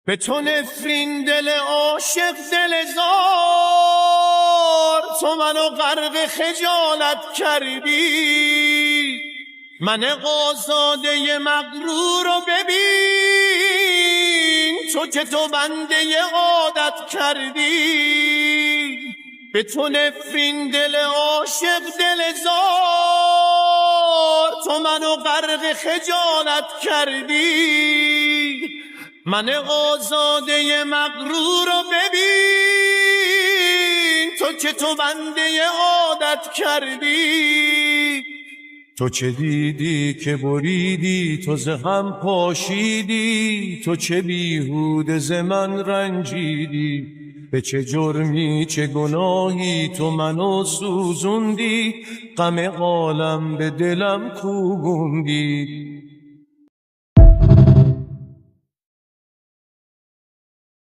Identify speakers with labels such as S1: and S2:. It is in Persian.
S1: به تو نفرین دل عاشق دل زار، تو منو غرق خجالت کردی. من آزاده مغرور رو ببین، تو که تو بنده عادت کردی. به تو نفرین دل عاشق دل زار، تو منو غرق خجالت کردی. من آزاده مغرور رو ببین، تو که تو بنده عادت کردی. تو چه دیدی که بریدی، تو ز هم پاشیدی، تو چه بیهوده ز من رنجیدی. به چه جرمی چه گناهی تو منو سوزوندی، غم عالم به دلم کوبوندی.